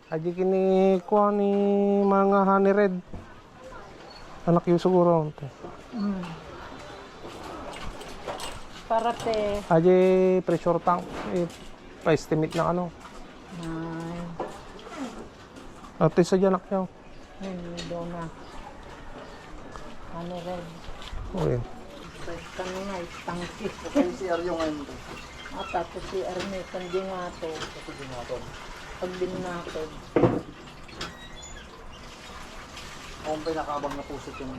Aji kini kuha ni mga honey red. Anak yun siguro. Para te. Aji pressure tank. Pa-estimate na ano. Ay. Ate sa dyan niya. Hindi na. Ano red? Okay. Kano nga, istangki. NCR yung ano to. Tapos si Arne, kandi nga to. Pag binakod. Kung pinakabang na puso yung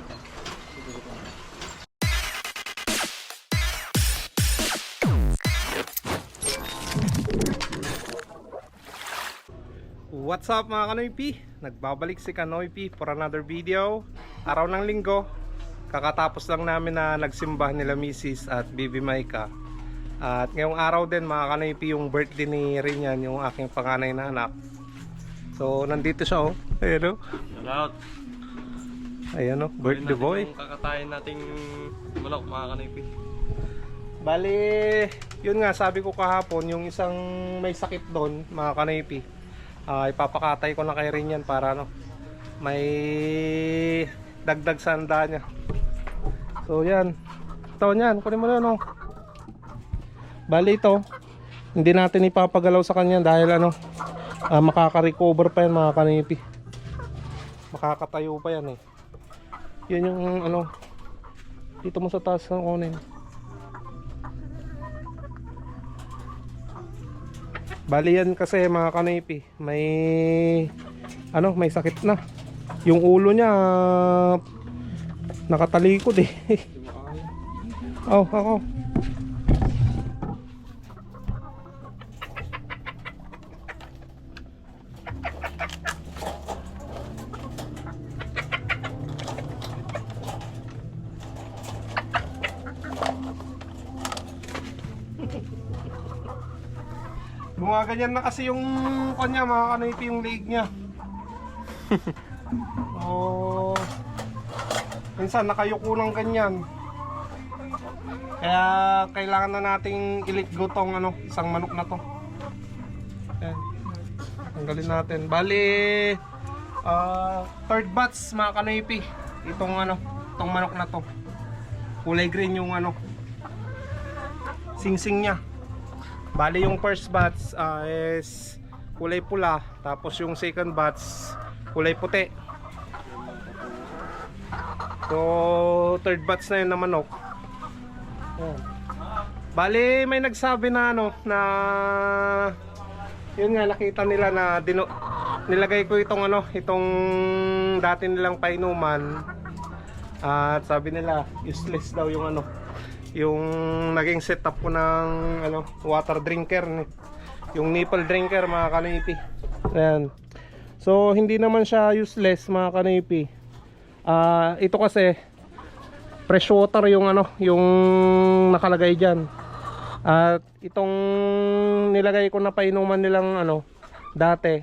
What's up mga Kanoy P? Nagbabalik si Kanoy P for another video. Araw ng linggo. Kakatapos lang namin na nagsimba nila Mrs. at Bibi Maika. At ngayong araw din mga Kanoy P, yung birthday ni Rinyan, yung aking panganay na anak. So nandito siya oh. Ayan oh. Shoutout. Ayan oh, birthday boy. Yung kakatayin nating manok mga kanipi. Bali, yun nga sabi ko kahapon, yung isang may sakit doon mga Kanoy P, ipapakatay ko na kay Rinyan para ano, may dagdag sanda niya. So yan, ito yan, kunin mo na no. Bali ito, hindi natin ipapagalaw sa kanya dahil ano, makaka-recover pa yan mga Kanoy P. Makakatayo pa yan eh. Yun yung ano, dito mo sa taas ng kunin. Bali yan kasi mga Kanoy P, may ano, may sakit na. Yung ulo niya nakatalikod eh. Oh, ako. Gumaganyan na kasi yung kanya mga Kanoy P, yung leg niya. Oh, minsan nakayuko ng ganyan. Kaya kailangan na nating iliggo tong ano, isang manok na to. Ayan. Tanggalin natin. Bali, third batch mga Kanoy P. Itong ano, itong manok na to. Kulay green yung ano, singsing niya. Bali yung first batch is kulay pula, tapos yung second batch kulay puti. So third batch na yun na manok. Oh. Bali may nagsabi na ano na yun nga, nakita nila na nilagay ko itong ano, itong dati nilang painuman. At sabi nila useless daw yung ano, yung naging setup ko ng ano, water drinker, yung nipple drinker mga Kanoy P. Ayan. So hindi naman siya useless mga Kanoy P. Ito kasi fresh water yung ano, yung nakalagay diyan. At itong nilagay ko na painuman nilang ano dati,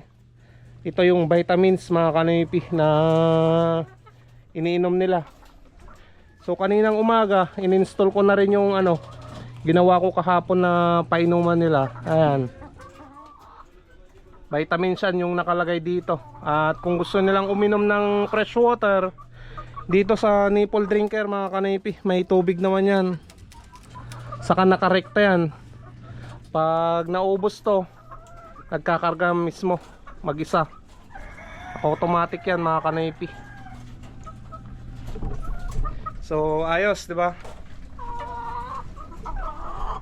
ito yung vitamins mga Kanoy P na iniinom nila. So kaninang umaga in-install ko na rin yung ano, ginawa ko kahapon na painuman nila. Ayan, vitamins yan yung nakalagay dito. At kung gusto nilang uminom ng fresh water, dito sa nipple drinker mga Kanoy P, may tubig naman yan. Saka nakarekta yan. Pag naubos to, nagkakarga mismo mag-isa. Automatic yan mga Kanoy P. So ayos, 'di ba?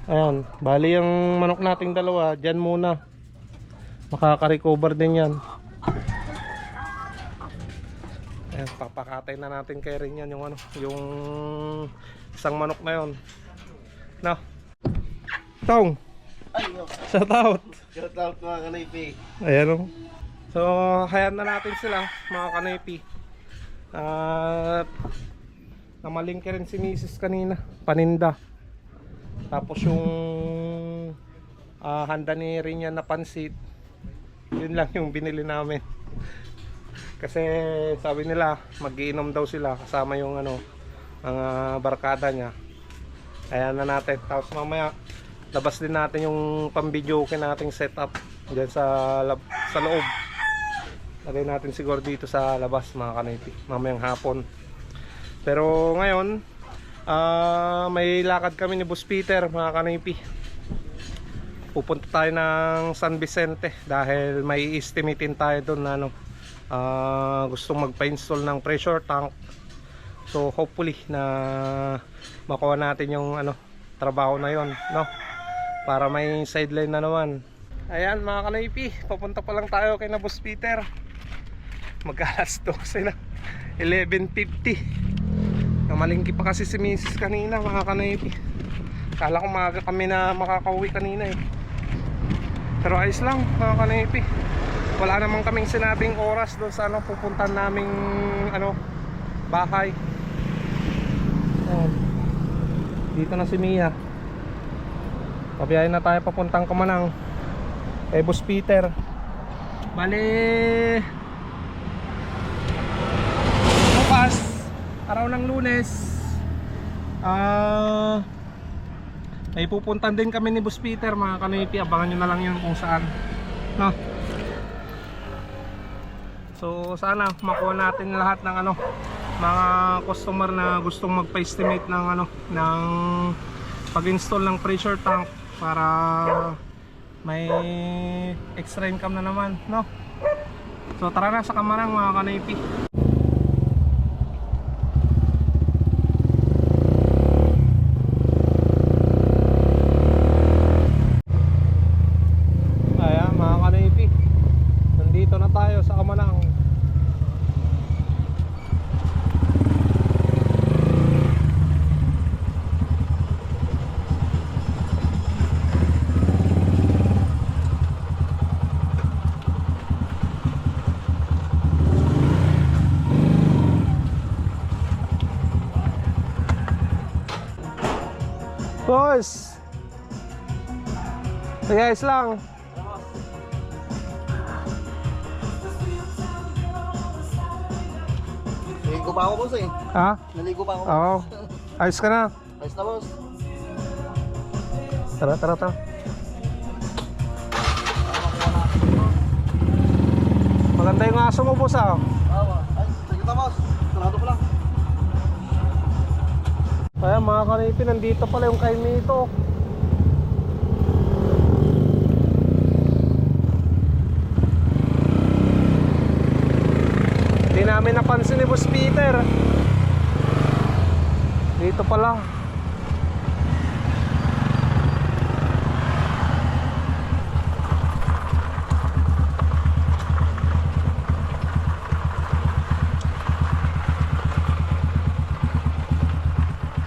Ayan, bali yung manok nating dalawa, diyan muna. Makaka-recover din 'yan. Ayan, papakatay na natin kay Rinyan yung ano, yung isang manok na 'yon. No. Tong. Ayo. Shout out. Shout out mga kanipi. Ayan o. So hayaan na natin sila mga Kanoy P. At namalingke rin si Mrs. kanina, paninda. Tapos yung handa ni Rinyan na pansit, yun lang yung binili namin. Kasi sabi nila mag-iinom daw sila kasama yung ano, mga barkada niya. Ayan na natin. Tapos mamaya labas din natin yung pambidyoke nating setup dyan sa loob. Lagay natin siguro dito sa labas mga kanipi, mamayang hapon. Pero ngayon, may lakad kami ni Boss Peter mga kanipi. Pupunta tayo ng San Vicente dahil may estimatein tayo doon na gustong magpa-install ng pressure tank. So hopefully na makuha natin yung trabaho na yon, no? Para may sideline na naman. Ayan mga kanaypi, papunta pa lang tayo kay na Boss Peter. Mag-alas 12 na, 11:50. Namalingki pa kasi si Mrs. kanina mga kanaypi. Kala ko maaga kami na makakauwi kanina eh. Pero ayos lang mga kanaypi. Wala namang kaming sinabing oras doon sa pupuntan naming bahay. Ayan. Dito na si Mia. Pabiyahin na tayo papuntang Kamanang kay Boss Peter. Bale bukas, araw ng Lunes, may pupuntan din kami ni Boss Peter mga kanipi. Abangan nyo na lang yun kung saan, no? So sana makuha natin lahat ng mga customer na gustong magpa-estimate ng ng pag-install ng pressure tank para may extra income na naman, no? So tara na sa Kamanang mga kanipi. Ayan mga kanipi, nandito na tayo sa Kamanang. Boss, guys lang. Naligo pa ako, boss eh. Ha? Naligo pa ako. Oo. Ayos ka na. Ayos na, boss. Tara, tara, tara. Maganda yung aso mo, boss, ah. Ay, sige na, boss. Sarado ko lang. Kaya mga kanipi, nandito pala yung kay Mito. Hindi namin napansin ni Boss Peter. Dito pala.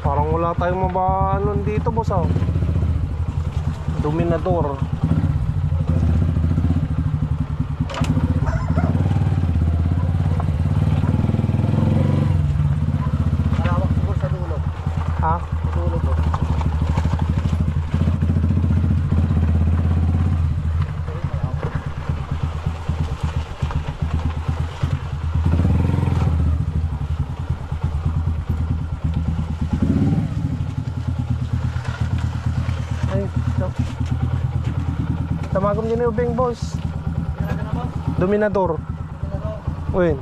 Parang wala tayong mabanon dito, boss, ah. Dominador. Malawak siguro sa dulo. Ha? Sa dulo, boss. Ay, no. Tamagom yun yung ubing, boss. Dominador. Uy.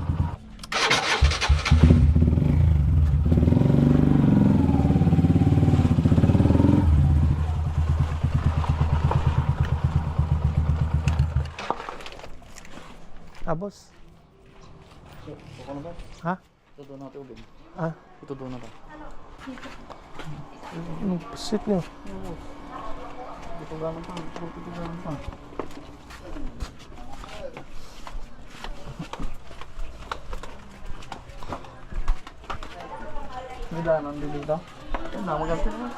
Ah, boss. Buka na, boss. Ha? Ito doon natin ulit. Ah, Ito doon natin. anong pusit nyo? Dito gano'n pa. Dito gano'n pa. Nilanan din dito. Ito na, maganti na.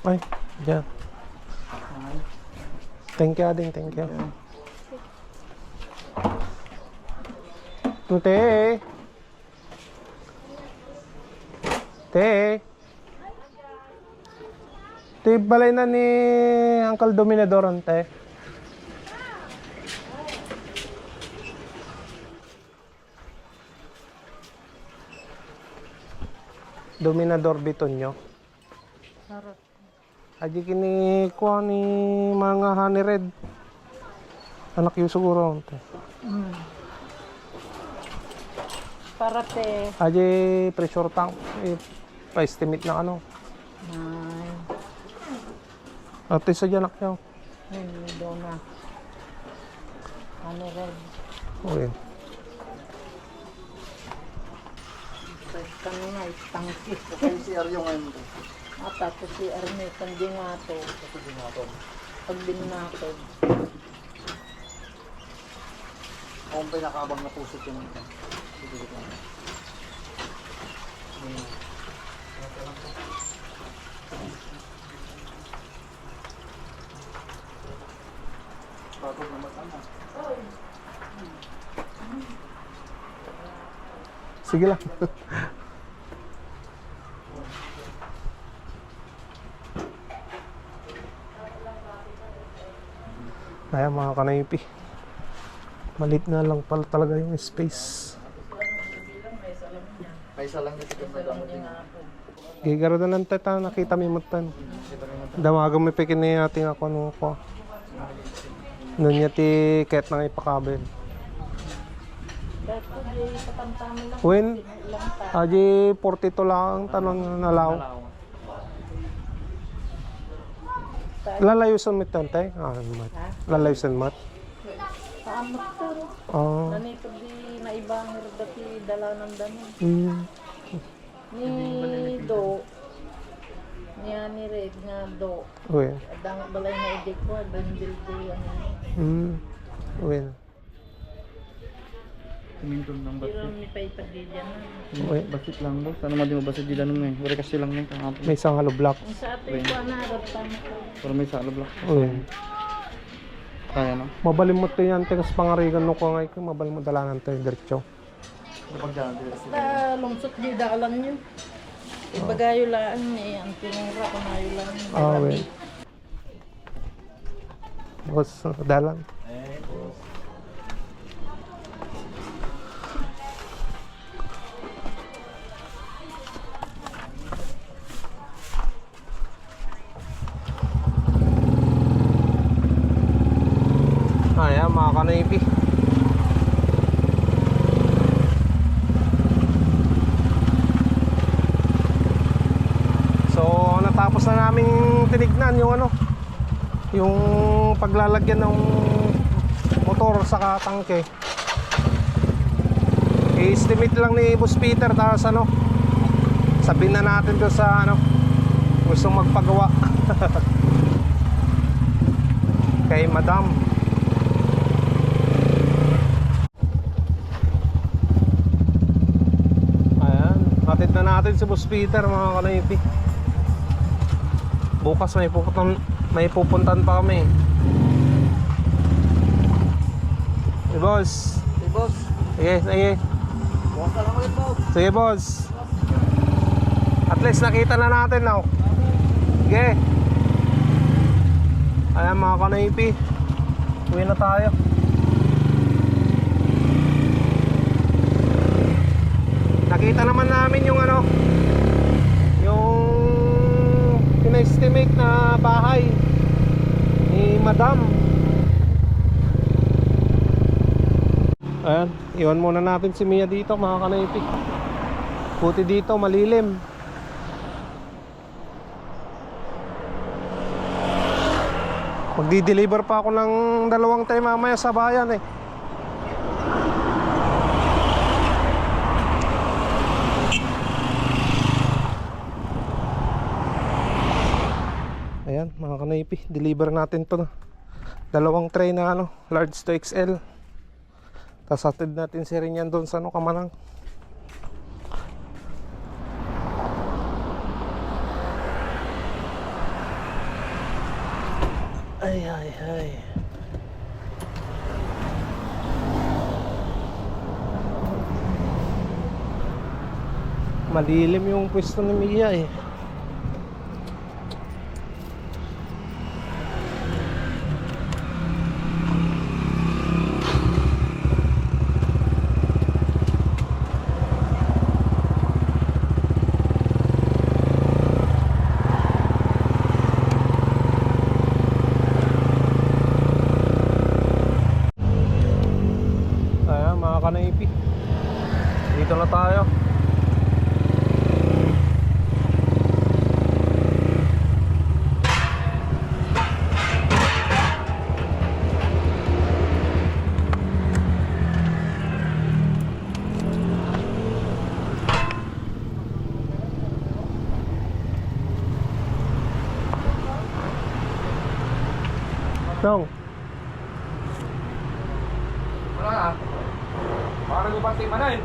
Ay, dyan. Thank you, Ading. Thank you. Te. Te. Te, balay na ni Uncle Dominador, ante. Dominador Bitonyo. Harap. Aji kini kuha ni mga honey red. Anak yun siguro. Parate. Aji pressure tank. Pa-estimate na ano. Ay. Ate sa dyan niya. Hindi doon na. Ano red. Okay. Kami nga, tangki. Okay, CR yung ngayon ko. At tapos si Arne, kandi nga to. Kasi din natin. Pag binatod. Kung pinakabang na pusot yung ito. Sige ko. Patog na matama. Sige lang. Kaya mga kanaypi. Malit nga lang pala talaga yung space. Kaisa lang dito yung nagamot din. Gigaro na lang tata, nakita mo yung matan. Damagang may pekin na natin ako ano ko. Noon niya ti kahit nang ipakabel. Dahil ko di katamtaman lang. When? Ilang ta. Aji 42 lang tanong nalaw. Lalayo sa mitan tay. Mat. Lalayo sa mat. Paamot to. Oh. Nanito di naibang dati dala ng dami. Ni Do. Niya ni Red nga Do. Well. Adang balay na idik ko. Bandil ko yan. Well. Tumintun ng Pero ni Paypad di dyan. Well. Basit lang boss. Ano madi mo basit di lang eh. Wala kasi lang yung kahapon. May isang halo block. Ang sa ato ko na raptan ko. Pero may salo block. Well. Kaya no? Mabalim mo to yan. Tigas pangarigan no ko ngay ko. Mabalim mo dalanan tayo diretso. Kapag dyan, di kasi. Basta lungsot di daalan yun. Ibagayo laan niya. Ang tinura ko na yun lang. Ah, well. Boss, dalan. Ayan mga kanaypi. So natapos na naming tinignan yung ano, yung paglalagyan ng motor sa tangke. I-estimate lang ni Boss Peter, tapos ano, sabihin na natin doon sa ano, gustong magpagawa. Kay Madam. Ayan, hatid na natin si Boss Peter mga kanaypi. Bukas may pupuntan pa kami. Hey boss. Hey boss. Sige, sige. Bukas ka lang ulit boss. Sige boss. At least nakita na natin now. Sige. Ayan mga kanaypi. Uwi na tayo. Nakita naman namin yung ano, yung pina-estimate na bahay ni Madam. Ayan, iwan muna natin si Mia dito mga kanaypi. Buti dito malilim. Magdi-deliver pa ako ng 2 tayo mamaya sa bayan eh. Ayan mga kanaypi, deliver natin to na 2 tray na ano, large to XL. Tapos hatid natin si Rinyan doon sa ano, Kamanang. Ay ay ay. Malilim yung pwesto ni Mia eh. Dong. Wala na. Parang yung pati manan.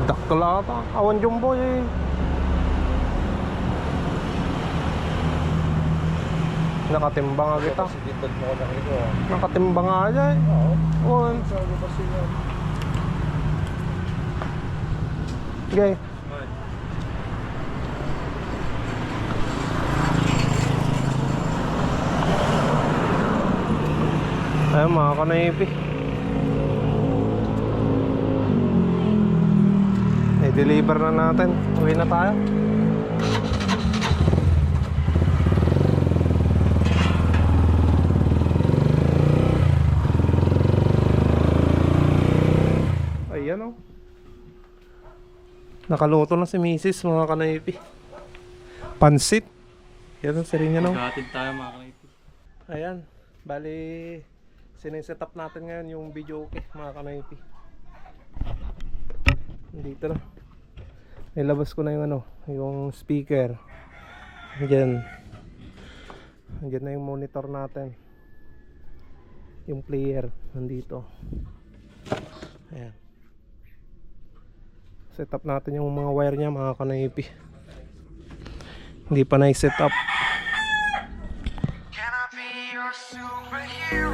Dakla ata. Awan jumbo eh. Nakatimbang nga kita. Kasi ditag mo ko na ito. Nakatimbang nga aja eh. Oo. Oo. Sabi pa sila. Okay. Ayun mga kanaypi. I-deliver na natin. Uwi na tayo. Ayan o. Nakaluto na si Mrs. mga kanaypi. Pansit. Yan ang siring niya no. Maghatid tayo mga kanaypi. Ayan. Bali, siniset up natin ngayon yung video okay mga kanaypi. Dito na. Nilabas ko na yung ano, yung speaker. Diyan. Diyan na yung monitor natin. Yung player nandito. Ayan. Set up natin yung mga wire niya mga kanaypi. Hindi pa na-set up. Can I be your superhero?